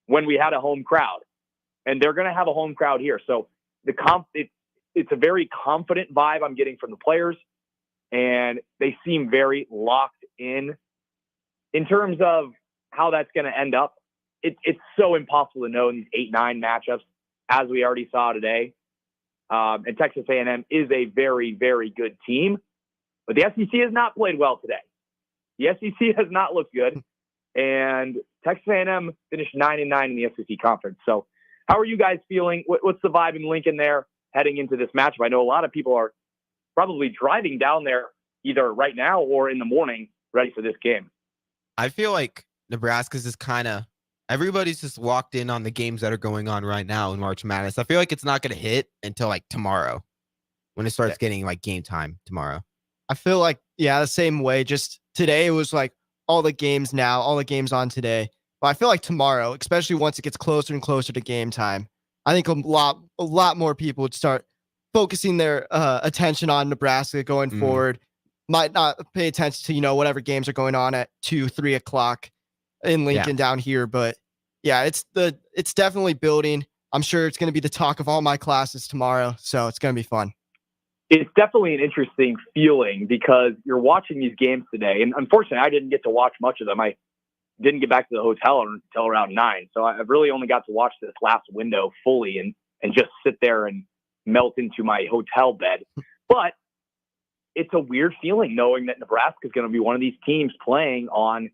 when we had a home crowd, and they're going to have a home crowd here. So it's a very confident vibe I'm getting from the players, and they seem very locked in terms of how that's going to end up. It's so impossible to know in these 8-9 matchups, as we already saw today. And Texas A&M is a very, very good team, but the SEC has not played well today. The SEC has not looked good, and Texas A&M finished 9-9 in the SEC conference. So how are you guys feeling? What's the vibe in Lincoln there heading into this matchup? I know a lot of people are probably driving down there either right now or in the morning ready for this game. I feel like Nebraska's is everybody's just locked in on the games that are going on right now in March Madness. I feel like it's not going to hit until like tomorrow when it starts getting like game time tomorrow. I feel like, the same way. Just today it was like all the games on today. But I feel like tomorrow, especially once it gets closer and closer to game time, I think a lot more people would start focusing their attention on Nebraska going forward. Might not pay attention to, whatever games are going on at 2-3 o'clock in Lincoln down here. But it's definitely building. I'm sure it's going to be the talk of all my classes tomorrow. So it's going to be fun. It's definitely an interesting feeling because you're watching these games today. And unfortunately, I didn't get to watch much of them. I didn't get back to the hotel until around 9. So I've really only got to watch this last window fully and just sit there and melt into my hotel bed. But it's a weird feeling knowing that Nebraska is going to be one of these teams playing on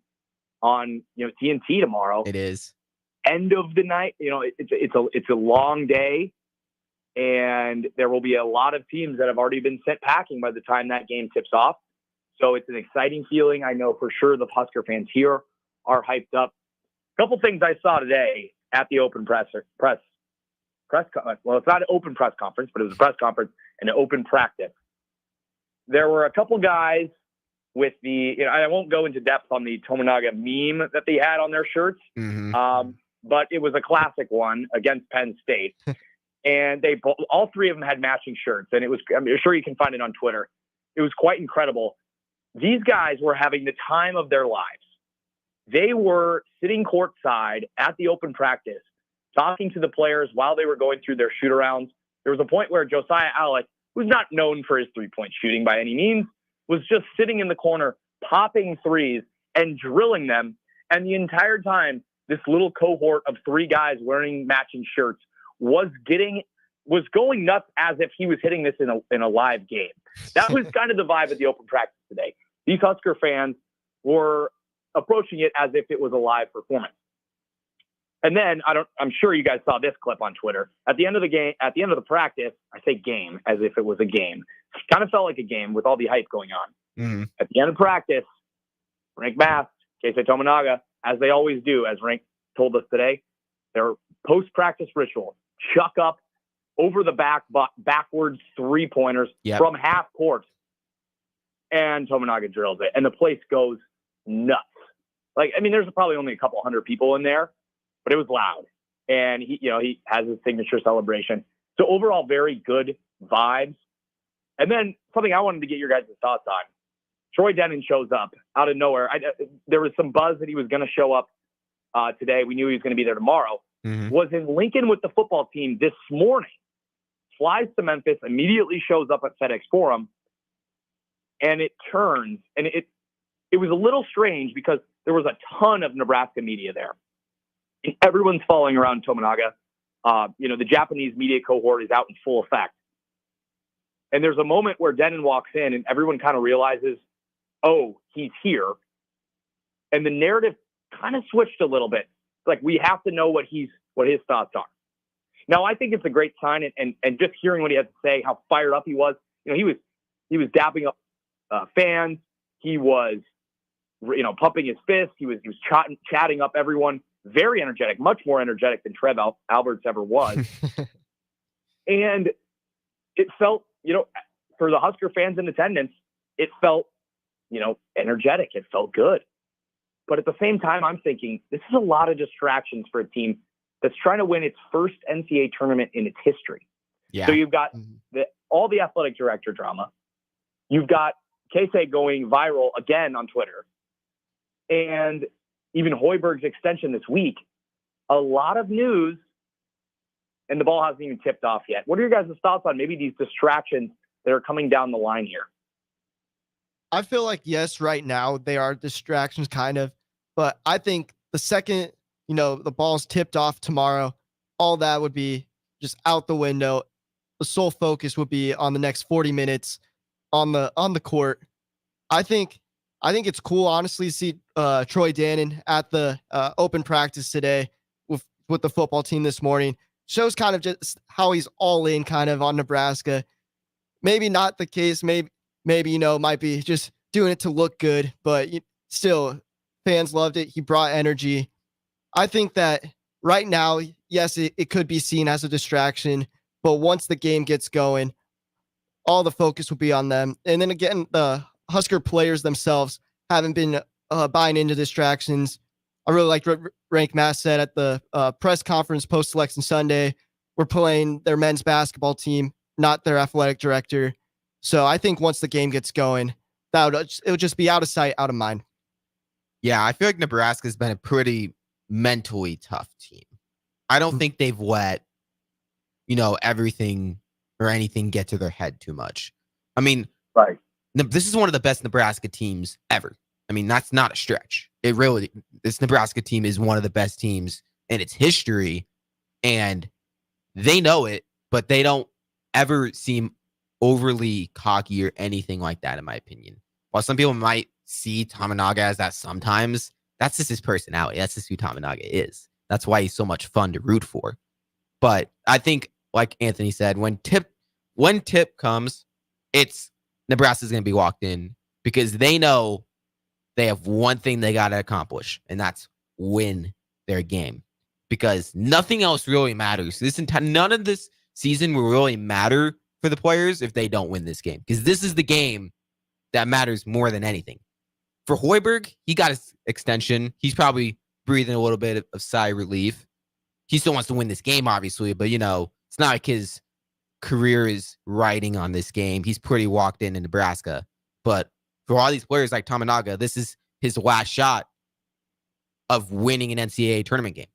TNT tomorrow. It is end of the night. It's a long day, and there will be a lot of teams that have already been sent packing by the time that game tips off. So it's an exciting feeling. I know for sure the Husker fans here are hyped up. A couple things I saw today at the open press. Well, it's not an open press conference, but it was a press conference and an open practice. There were a couple guys with I won't go into depth on the Tominaga meme that they had on their shirts, but it was a classic one against Penn State. And all three of them had matching shirts, and I'm sure you can find it on Twitter. It was quite incredible. These guys were having the time of their lives. They were sitting courtside at the open practice, talking to the players while they were going through their shoot-arounds. There was a point where Josiah Alec, who's not known for his three-point shooting by any means, was just sitting in the corner, popping threes and drilling them. And the entire time, this little cohort of three guys wearing matching shirts was going nuts as if he was hitting this in a live game. That was kind of the vibe at the open practice today. These Husker fans were approaching it as if it was a live performance. And then I'm sure you guys saw this clip on Twitter. At the end of the practice, I say game as if it was a game. Kind of felt like a game with all the hype going on. Mm-hmm. At the end of practice, Rank masked, Keisei Tominaga, as they always do, as Rank told us today, their post-practice ritual, chuck up over the backwards three-pointers from half court. And Tominaga drills it. And the place goes nuts. There's probably only a couple hundred people in there, but it was loud. And he has his signature celebration. So overall, very good vibes. And then something I wanted to get your guys' thoughts on. Troy Denon shows up out of nowhere. There was some buzz that he was going to show up today. We knew he was going to be there tomorrow. Mm-hmm. Was in Lincoln with the football team this morning. Flies to Memphis, immediately shows up at FedEx Forum. And it turns, and it was a little strange because there was a ton of Nebraska media there. And everyone's following around Tominaga. The Japanese media cohort is out in full effect. And there's a moment where Denon walks in and everyone kind of realizes, oh, he's here. And the narrative kind of switched a little bit. Like, we have to know what his thoughts are. Now, I think it's a great sign. And just hearing what he had to say, how fired up he was, he was dapping up fans. He was, pumping his fist. He was chatting up everyone. Very energetic, much more energetic than Trev Alberts ever was. And it felt, for the Husker fans in attendance, it felt, energetic. It felt good. But at the same time, I'm thinking this is a lot of distractions for a team that's trying to win its first NCAA tournament in its history. Yeah. So you've got all the athletic director drama. You've got Keisei going viral again on Twitter. And even Hoiberg's extension this week. A lot of news, and the ball hasn't even tipped off yet. What are your guys' thoughts on maybe these distractions that are coming down the line here? I feel like, yes, right now they are distractions kind of, but I think the second, the ball's tipped off tomorrow, all that would be just out the window. The sole focus would be on the next 40 minutes on the court. I think it's cool, honestly, to see Troy Denon at the open practice today with the football team this morning. Shows kind of just how he's all in kind of on Nebraska. Maybe not the case. Maybe might be just doing it to look good, but still, fans loved it. He brought energy. I think that right now, yes, it could be seen as a distraction, but once the game gets going, all the focus will be on them. And then again, the Husker players themselves haven't been buying into distractions. I really liked what Rank Mass said at the press conference post-selection Sunday. We're playing their men's basketball team, not their athletic director. So I think once the game gets going, it would just be out of sight, out of mind. Yeah, I feel like Nebraska's been a pretty mentally tough team. I don't think they've let, everything or anything get to their head too much. I mean, right. This is one of the best Nebraska teams ever. I mean, that's not a stretch. This Nebraska team is one of the best teams in its history, and they know it, but they don't ever seem overly cocky or anything like that, in my opinion. While some people might see Tominaga as that sometimes, that's just his personality. That's just who Tominaga is. That's why he's so much fun to root for. But I think, like Anthony said, when tip comes, it's Nebraska's going to be walked in because they know they have one thing they got to accomplish, and that's win their game. Because nothing else really matters. None of this season will really matter for the players if they don't win this game. Because this is the game that matters more than anything. For Hoiberg, he got his extension. He's probably breathing a little bit of sigh of relief. He still wants to win this game, obviously, but, it's not like his career is riding on this game. He's pretty walked in Nebraska. But for all these players like Tominaga, this is his last shot of winning an NCAA tournament game.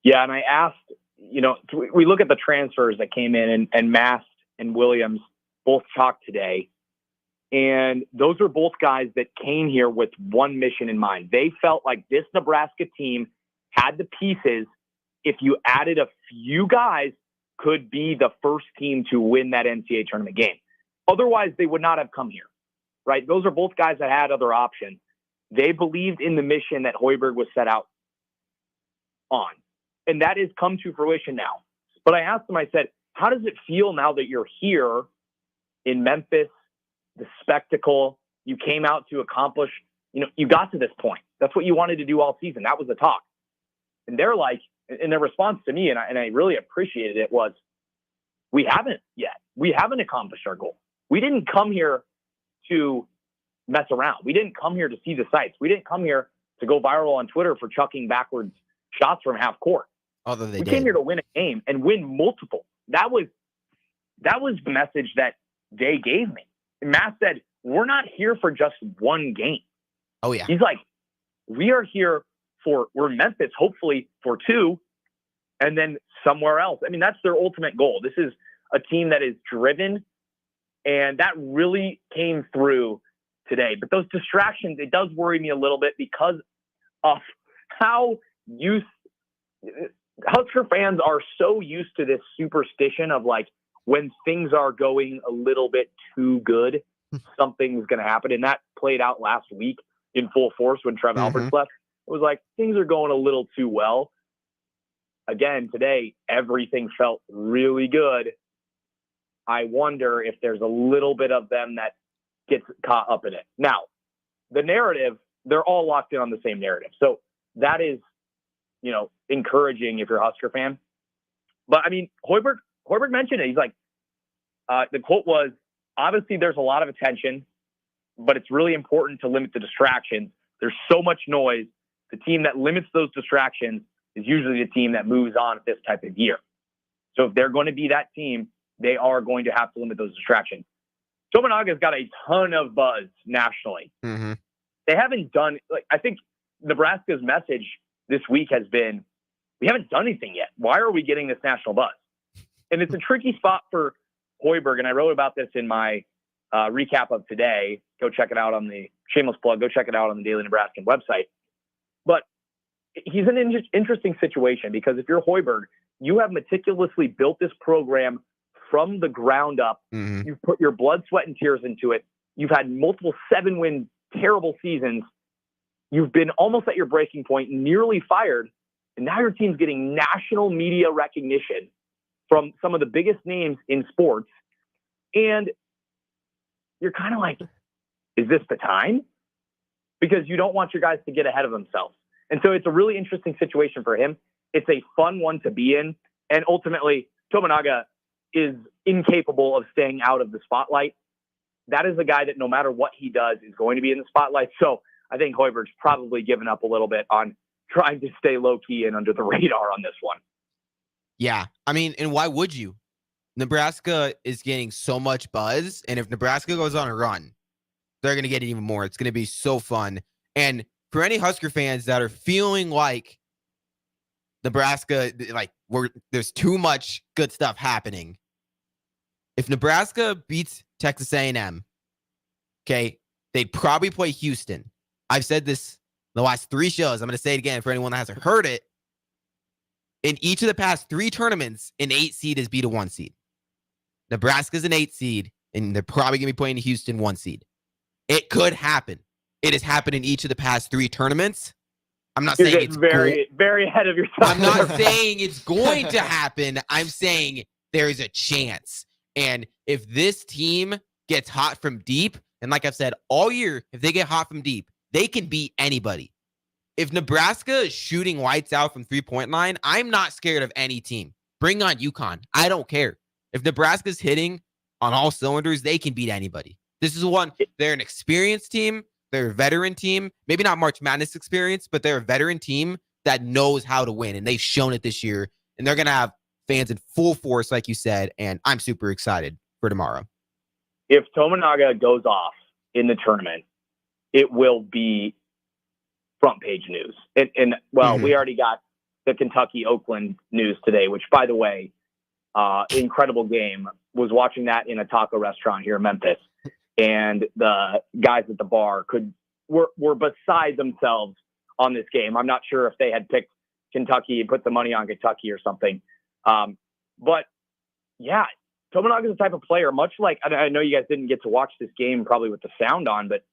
Yeah, and I asked, we look at the transfers that came in, and Mast and Williams both talked today. And those are both guys that came here with one mission in mind. They felt like this Nebraska team had the pieces. If you added a few guys, could be the first team to win that NCAA tournament game. Otherwise, they would not have come here, right? Those are both guys that had other options. They believed in the mission that Hoiberg was set out on, and that has come to fruition now. But I asked him, I said, how does it feel now that you're here in Memphis, the spectacle you came out to accomplish? You got to this point. That's what you wanted to do all season. That was the talk. And they're like, and their response to me, and I really appreciated it, was, we haven't yet. We haven't accomplished our goal. We didn't come here to mess around. We didn't come here to see the sights. We didn't come here to go viral on Twitter for chucking backwards shots from half court. Although we came here to win a game and win multiple. That was the message that they gave me. And Matt said, we're not here for just one game. Oh, yeah. He's like, we're in Memphis, hopefully for 2, and then somewhere else. I mean, that's their ultimate goal. This is a team that is driven, and that really came through today. But those distractions, it does worry me a little bit because of how Husker fans are so used to this superstition of, like, when things are going a little bit too good, something's going to happen. And that played out last week in full force when Trev Alberts left. It was like, things are going a little too well. Again, today, everything felt really good. I wonder if there's a little bit of them that gets caught up in it. Now, the narrative, they're all locked in on the same narrative. So that is, encouraging if you're a Husker fan. But, I mean, Hoiberg mentioned it. He's like, the quote was, obviously there's a lot of attention, but it's really important to limit the distractions. There's so much noise. The team that limits those distractions is usually the team that moves on at this type of year. So if they're going to be that team, they are going to have to limit those distractions. Tominaga's got a ton of buzz nationally. Mm-hmm. They haven't done, I think Nebraska's message this week has been, we haven't done anything yet. Why are we getting this national buzz? And it's a tricky spot for Hoiberg, and I wrote about this in my recap of today. Go check it out on the shameless plug. Go check it out on the Daily Nebraskan website. But he's in an interesting situation because if you're Hoiberg, you have meticulously built this program from the ground up. Mm-hmm. You've put your blood, sweat, and tears into it. You've had multiple 7-win terrible seasons. You've been almost at your breaking point, nearly fired, and now your team's getting national media recognition from some of the biggest names in sports. And you're kind of like, is this the time? Because you don't want your guys to get ahead of themselves. And so it's a really interesting situation for him. It's a fun one to be in. And ultimately, Tominaga is incapable of staying out of the spotlight. That is a guy that no matter what he does is going to be in the spotlight. So I think Hoiberg's probably given up a little bit on trying to stay low-key and under the radar on this one. Yeah. I mean, and why would you? Nebraska is getting so much buzz, and if Nebraska goes on a run, they're going to get it even more. It's going to be so fun. And for any Husker fans that are feeling like Nebraska, like there's too much good stuff happening, if Nebraska beats Texas A&M, okay, they'd probably play Houston. I've said this the last 3 shows. I'm going to say it again for anyone that hasn't heard it. In each of the past 3 tournaments, an 8 seed has beat a 1 seed. Nebraska's an 8 seed, and they're probably going to be playing a Houston 1 seed. It could happen. It has happened in each of the past 3 tournaments. I'm not saying it's very ahead of yourself. I'm not saying it's going to happen. I'm saying there's a chance. And if this team gets hot from deep, and like I've said all year, if they get hot from deep, they can beat anybody. If Nebraska is shooting lights out from 3-point line, I'm not scared of any team. Bring on UConn. I don't care. If Nebraska's hitting on all cylinders, they can beat anybody. This is one. They're an experienced team. They're a veteran team. Maybe not March Madness experience, but they're a veteran team that knows how to win, and they've shown it this year. And they're going to have fans in full force, like you said, and I'm super excited for tomorrow. If Tominaga goes off in the tournament, it will be front page news. And we already got the Kentucky-Oakland news today, which, by the way, incredible game. Was watching that in a taco restaurant here in Memphis, and the guys at the bar were beside themselves on this game. I'm not sure if they had picked Kentucky and put the money on Kentucky or something. But yeah, Tominaga is the type of player, much like, I know you guys didn't get to watch this game probably with the sound on, but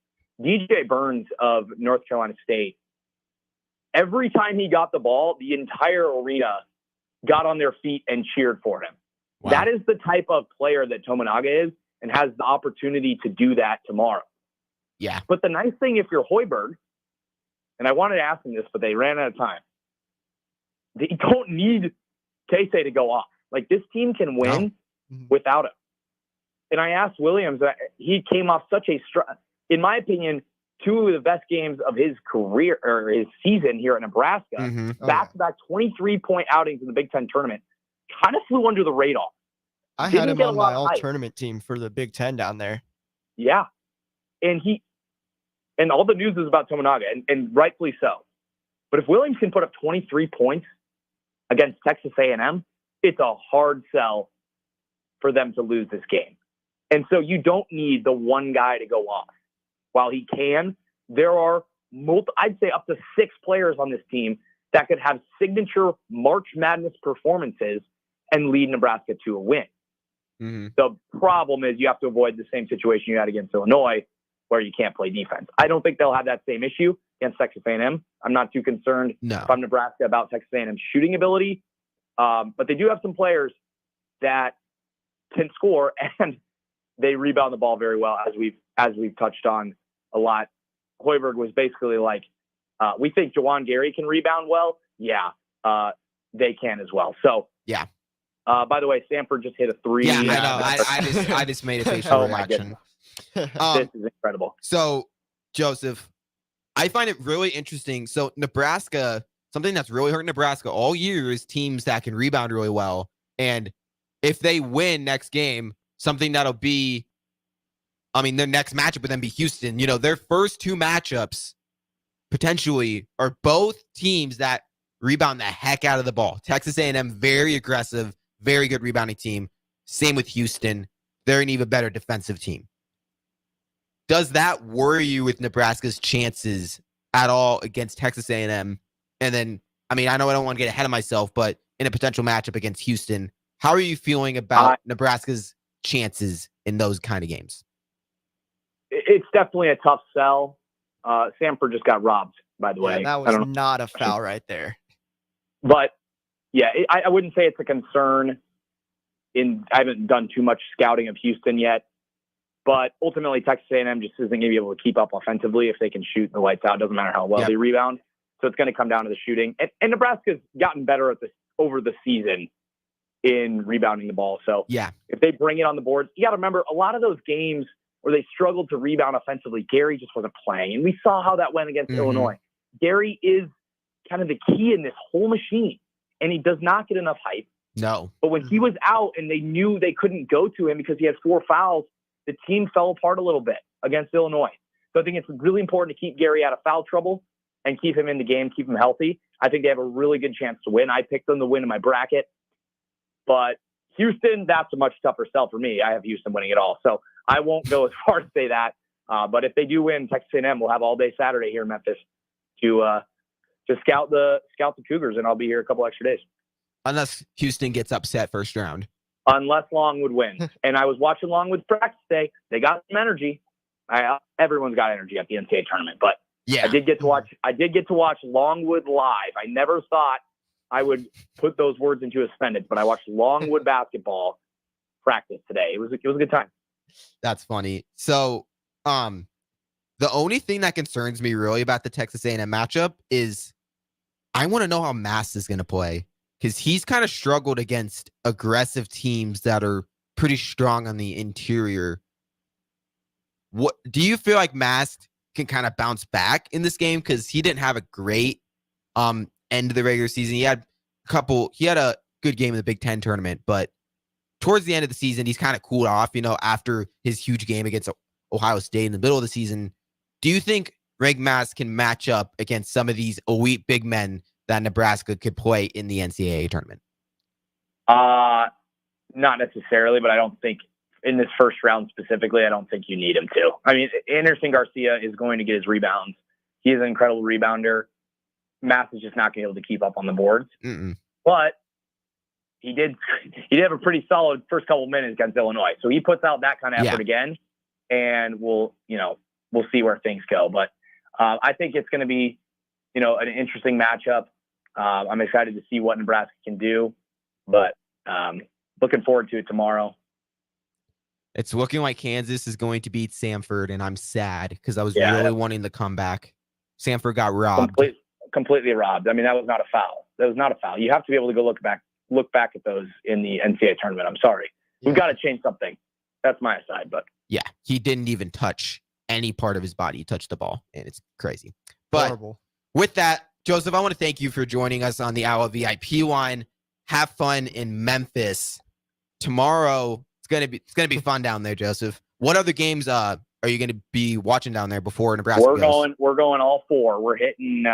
DJ Burns of North Carolina State, every time he got the ball, the entire arena got on their feet and cheered for him. Wow. That is the type of player that Tominaga is and has the opportunity to do that tomorrow. Yeah. But the nice thing, if you're Hoiberg, and I wanted to ask him this, but they ran out of time, they don't need Casey to go off. Like, this team can win without him. And I asked Williams, he came off such a in my opinion, two of the best games of his career or his season here at Nebraska, back-to-back 23-point outings in the Big Ten tournament, kind of flew under the radar. I had him on my all-tournament team for the Big Ten down there. Yeah. And all the news is about Tominaga, and rightfully so. But if Williams can put up 23 points against Texas A&M, it's a hard sell for them to lose this game. And so you don't need the one guy to go off. While he can, there are I'd say up to 6 players on this team that could have signature March Madness performances and lead Nebraska to a win. Mm-hmm. The problem is you have to avoid the same situation you had against Illinois where you can't play defense. I don't think they'll have that same issue against Texas A&M. I'm not too concerned if I'm Nebraska about Texas A&M's shooting ability. But they do have some players that can score and they rebound the ball very well, as we've touched on a lot. Hoiberg was basically like, we think Jawan Gary can rebound well. Yeah, they can as well. So yeah. By the way, Sanford just hit a 3. Yeah, I know. I just made a facial reaction. This is incredible. So, Joseph, I find it really interesting. So, Nebraska, something that's really hurt Nebraska all year is teams that can rebound really well. And if they win next game, something that'll be, their next matchup would then be Houston. You know, their first 2 matchups potentially are both teams that rebound the heck out of the ball. Texas A&M, very aggressive, very good rebounding team. Same with Houston. They're an even better defensive team. Does that worry you with Nebraska's chances at all against Texas A&M? And then, I know I don't want to get ahead of myself, but in a potential matchup against Houston, how are you feeling about Nebraska's chances in those kind of games? It's definitely a tough sell. Sanford just got robbed, by the way. That was not a foul right there. But, yeah, I wouldn't say it's a concern. I haven't done too much scouting of Houston yet. But ultimately, Texas A&M just isn't going to be able to keep up offensively if they can shoot the lights out. Doesn't matter how well they rebound. So it's going to come down to the shooting. And Nebraska's gotten better at this over the season in rebounding the ball. So if they bring it on the boards, you got to remember a lot of those games where they struggled to rebound offensively, Gary just wasn't playing. And we saw how that went against Illinois. Gary is kind of the key in this whole machine, and he does not get enough hype. No. But when he was out and they knew they couldn't go to him because he had 4 fouls, the team fell apart a little bit against Illinois. So I think it's really important to keep Gary out of foul trouble and keep him in the game, keep him healthy. I think they have a really good chance to win. I picked them to win in my bracket. But Houston, that's a much tougher sell for me. I have Houston winning it all. So I won't go as far to say that. But if they do win, Texas A&M will have all day Saturday here in Memphis to scout the Cougars, and I'll be here a couple extra days. Unless Houston gets upset first round. Unless Longwood wins. And I was watching Longwood's practice today. They got some energy. Everyone's got energy at the NCAA tournament, but I did get to watch Longwood live. I never thought I would put those words into a sentence, but I watched Longwood basketball practice today. It was a good time. That's funny. So, the only thing that concerns me really about the Texas A&M matchup is I want to know how Mass is going to play, because he's kind of struggled against aggressive teams that are pretty strong on the interior. What do you feel like Mass can kind of bounce back in this game? Because he didn't have a great end of the regular season. He had a good game in the Big Ten tournament, but towards the end of the season, he's kind of cooled off, after his huge game against Ohio State in the middle of the season. Do you think Greg Mass can match up against some of these elite big men that Nebraska could play in the NCAA tournament? Not necessarily, but I don't think in this first round specifically, I don't think you need him to. Anderson Garcia is going to get his rebounds. He is an incredible rebounder. Mass is just not going to be able to keep up on the boards. Mm-mm. But he did have a pretty solid first couple minutes against Illinois. So he puts out that kind of effort again, and we'll see where things go. But I think it's going to be, an interesting matchup. I'm excited to see what Nebraska can do, but looking forward to it tomorrow. It's looking like Kansas is going to beat Samford, and I'm sad because I was really wanting the comeback. Samford got robbed. Completely robbed. I mean, that was not a foul. You have to be able to go look back at those in the NCAA tournament. I'm sorry. We've got to change something. That's my side, but yeah, he didn't even touch any part of his body. He touched the ball, and it's crazy. But horrible. With that, Joseph, I want to thank you for joining us on the Owl VIP line. Have fun in Memphis tomorrow. It's gonna be fun down there, Joseph. What other games are you going to be watching down there before Nebraska goes? We're going all four. We're hitting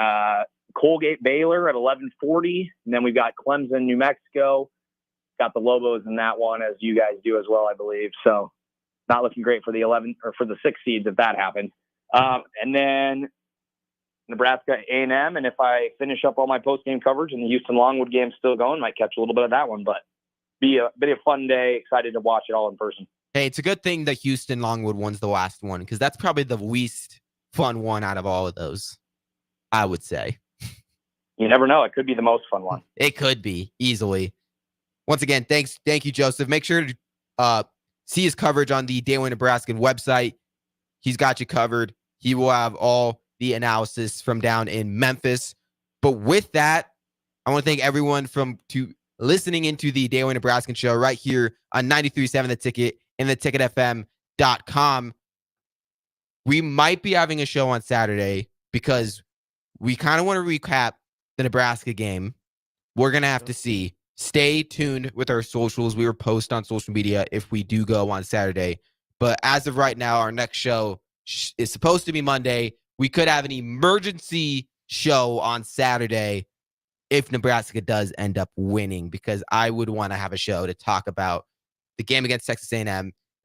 Colgate Baylor at 11:40, and then we've got Clemson, New Mexico. Got the Lobos in that one, as you guys do as well, I believe. So not looking great for the 11 or for the 6 seeds if that happens. And then Nebraska A&M, and if I finish up all my post-game coverage and the Houston Longwood game's still going, might catch a little bit of that one, but be a bit of a fun day. Excited to watch it all in person. Hey, it's a good thing that Houston Longwood one's the last one, because that's probably the least fun one out of all of those, I would say. You never know. It could be the most fun one. It could be, easily. Once again, thank you, Joseph. Make sure to see his coverage on the Daily Nebraskan website. He's got you covered. He will have all the analysis from down in Memphis. But with that, I want to thank everyone listening into the Daily Nebraskan show right here on 93.7 The Ticket and theticketfm.com. We might be having a show on Saturday because we kind of want to recap the Nebraska game. We're going to have to see. Stay tuned with our socials. We will post on social media if we do go on Saturday. But as of right now, our next show is supposed to be Monday. We could have an emergency show on Saturday if Nebraska does end up winning, because I would want to have a show to talk about the game against Texas A&M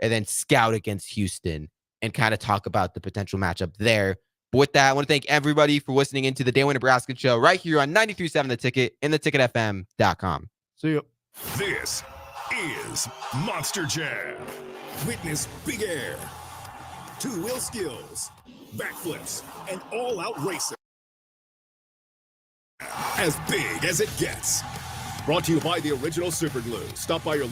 and then scout against Houston and kind of talk about the potential matchup there. But with that, I want to thank everybody for listening into the Daily Nebraskan show right here on 93.7 The Ticket and theticketfm.com. See you. This is Monster Jam. Witness big air, two-wheel skills, backflips, and all-out racing. As big as it gets. Brought to you by the original Super Glue. Stop by your